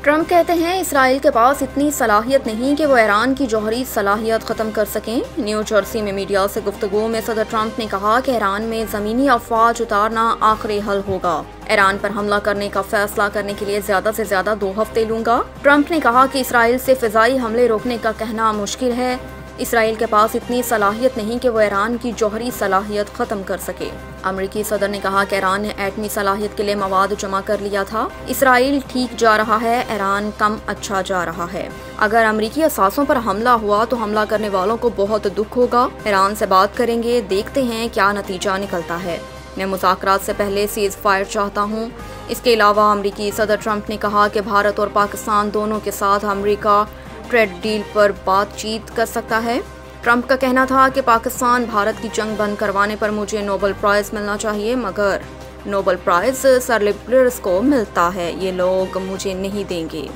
Trump कहते हैं Israel के पास इतनी सलाहियत नहीं कि वो ईरान की जौहरी सलाहियत ख़त्म कर सकें। न्यू जर्सी में मीडिया से गुफ्तगू में सदर ट्रंप ने कहा कि ईरान में ज़मीनी अफवाज उतारना आखिरी हल होगा। ईरान पर हमला करने का फैसला करने के लिए ज़्यादा से ज़्यादा 2 हफ्ते लूँगा। ट्रंप ने कहा कि इसराइल से फ़िज़ाई हमले रोकने का कहना मुश्किल है। इसराइल के पास इतनी सलाहियत नहीं कि वो ईरान की जौहरी सलाहियत ख़त्म कर सके। अमरीकी सदर ने कहा कि ईरान ने एटमी सलाहियत के लिए मवाद जमा कर लिया था। इसराइल ठीक जा रहा है, ईरान कम अच्छा जा रहा है। अगर अमरीकी असासों पर हमला हुआ तो हमला करने वालों को बहुत दुख होगा। ईरान से बात करेंगे, देखते हैं क्या नतीजा निकलता है। मैं मुज़ाकरात से पहले सीज़ फायर चाहता हूँ। इसके अलावा अमरीकी सदर ट्रंप ने कहा कि भारत और पाकिस्तान दोनों के साथ अमरीका ट्रेड डील पर बातचीत कर सकता है। ट्रंप का कहना था कि पाकिस्तान भारत की जंग बंद करवाने पर मुझे नोबेल प्राइज़ मिलना चाहिए, मगर नोबेल प्राइज़ सेलिब्रिटीज़ को मिलता है, ये लोग मुझे नहीं देंगे।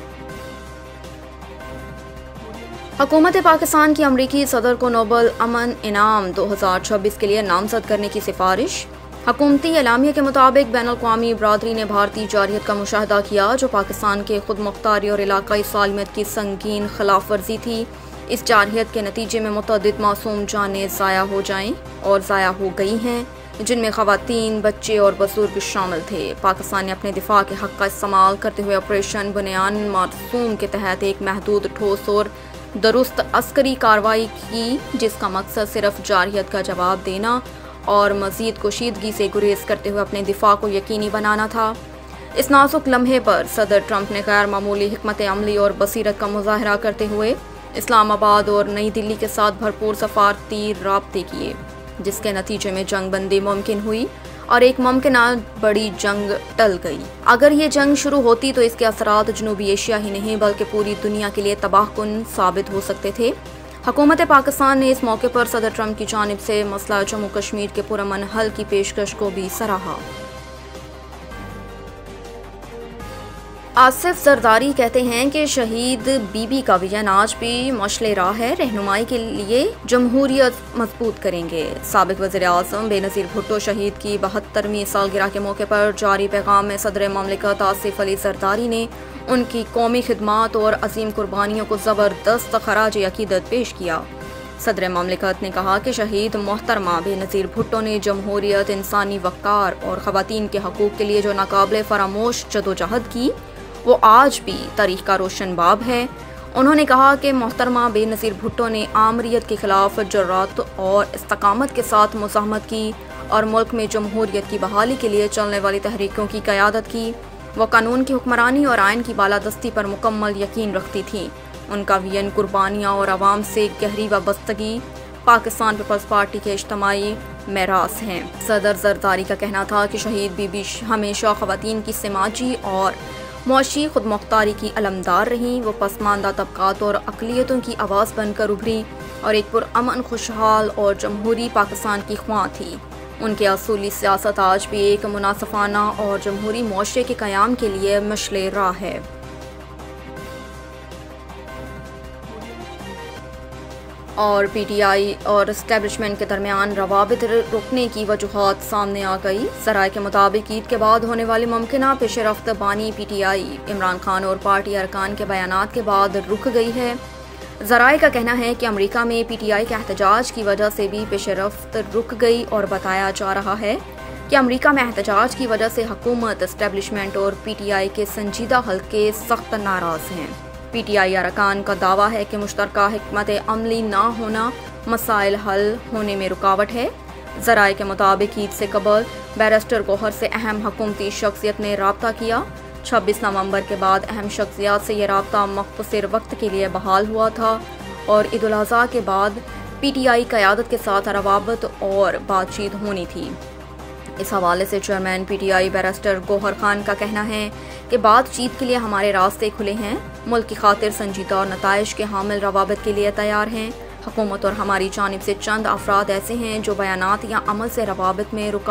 हुकूमत पाकिस्तान की अमरीकी सदर को नोबेल अमन इनाम 2026 के लिए नामजद करने की सिफारिश। हुकूमती एलामिया के मुताबिक बैनुल-अक़वामी बरादरी ने भारतीय जारहियत का मुशाहदा किया, जो पाकिस्तान के खुद मुख्तारी और इलाकाई सालमियत की संगीन खिलाफ वर्जी थी। इस जारहियत के नतीजे में मुतअद्दिद मासूम जानें ज़ाया हो जाएं और ज़ाया हो गई हैं, जिनमें ख़वातीन, बच्चे और बुजुर्ग शामिल थे। पाकिस्तान ने अपने दिफा के हक़ का इस्तेमाल करते हुए ऑपरेशन बुनियान मासूम के तहत एक महदूद, ठोस और दुरुस्त अस्करी कार्रवाई की, जिसका मकसद सिर्फ जारहियत का जवाब देना और मज़ीद कुशीदगी से गुरेज करते हुए अपने दिफा को यकीनी बनाना था। इस नाजुक लम्हे पर सदर ट्रंप ने गैर मामूली हिकमत अमली और बसीरत का मुजाहरा करते हुए इस्लामाबाद और नई दिल्ली के साथ भरपूर सफारती राब्ते किए, जिसके नतीजे में जंग बंदी मुमकिन हुई और एक मुमकिना बड़ी जंग टल गई। अगर ये जंग शुरू होती तो इसके असरात जनूबी एशिया ही नहीं बल्कि पूरी दुनिया के लिए तबाहकुन साबित हो सकते थे। हुकूमत पाकिस्तान ने इस मौके पर सदर ट्रंप की जानिब से मसला जम्मू कश्मीर के पुरअमन हल की पेशकश को भी सराहा। आसिफ जरदारी कहते हैं कि शहीद बीबी का विजन आज भी मशले राह है, रहनुमाई के लिए जमहूरियत मजबूत करेंगे। साबिक वज़ीर आज़म बेनज़ीर भुट्टो शहीद की 72वीं सालगिरह के मौके पर जारी पैगाम में सदर ममलिकत आसिफ अली जरदारी ने उनकी कौमी खिदमात और अजीम कुर्बानियों को ज़बरदस्त खराज अकीदत पेश किया। सदर ममलिकत ने कहा कि शहीद मोहतरमा बेनज़ीर भुट्टो ने जमहूरियत, इंसानी वक़ार और ख़वातीन के हकूक़ के लिए जो नाकाबिले फरामोश जदोजहद की, वो आज भी तारीख़ का रोशन बाब है। उन्होंने कहा कि मोहतरमा बेनज़ीर भुट्टो ने आमरीत के ख़िलाफ़ जुर्रत और इस्तकामत के साथ मुज़ाहमत की और मुल्क में जमहूरियत की बहाली के लिए चलने वाली तहरीकों की क़यादत की। वह कानून की हुक्मरानी और आइन की बालादस्ती पर मुकम्मल यकीन रखती थी। उनका वियन कुर्बानियाँ और आवाम से गहरी वाबस्तगी पाकिस्तान पीपल्स पार्टी के इज्तिमाई मेरास हैं। सदर जरदारी का कहना था कि शहीद बीबी हमेशा ख़वातीन की समाजी और मुआशी खुदमुख्तारी की अलमदार रहीं। वो पसमानदा तबकात और अक़लियतों की आवाज़ बनकर उभरी और एक पुरअमन, खुशहाल और जमहूरी पाकिस्तान की ख्वां थी। उनके असूली सियासत आज भी एक मुनासिफाना और जमहूरी मुआशरे के क़याम के लिए मशले राह है। और PTI और एस्टेब्लिशमेंट के दरमियान रवाबित रुकने की वजूहात सामने आ गई। ज़राए के मुताबिक ईद के बाद होने वाली मुमकिना पेशरफ्त बानी PTI इमरान खान और पार्टी अरकान के बयानात के बाद रुक गई है। ज़राए का कहना है कि अमेरिका में PTI के एहतजाज की वजह से भी पेशरफ्त रुक गई और बताया जा रहा है कि अमेरिका में एहतजाज की वजह से हुकूमत, एस्टेब्लिशमेंट और PTI के संजीदा हल्के सख्त नाराज़ हैं। PTI अरकान का दावा है कि मुश्तरका हिकमत अमली ना होना मसाइल हल होने में रुकावट है। ज़राए के मुताबिक ईद से कबल बैरिस्टर गौहर से अहम हुकूमती शख्सियत ने रब्ता किया। 26 नवंबर के बाद अहम शख्सियात से यह रब्ता मुख्तसर वक्त के लिए बहाल हुआ था और ईद उल अज़हा के बाद PTI क़यादत के साथ रवाबत और बातचीत होनी थी। इस हवाले से chairman PTI barrister Gohar Khan का कहना है कि बातचीत के लिए हमारे रास्ते खुले हैं। मुल्क की खातिर संजीदा और नताइज के हामिल रवाबत के लिए तैयार हैं। हुकूमत और हमारी जानिब से चंद अफराद ऐसे हैं जो बयानात या अमल से रवाबत में रुका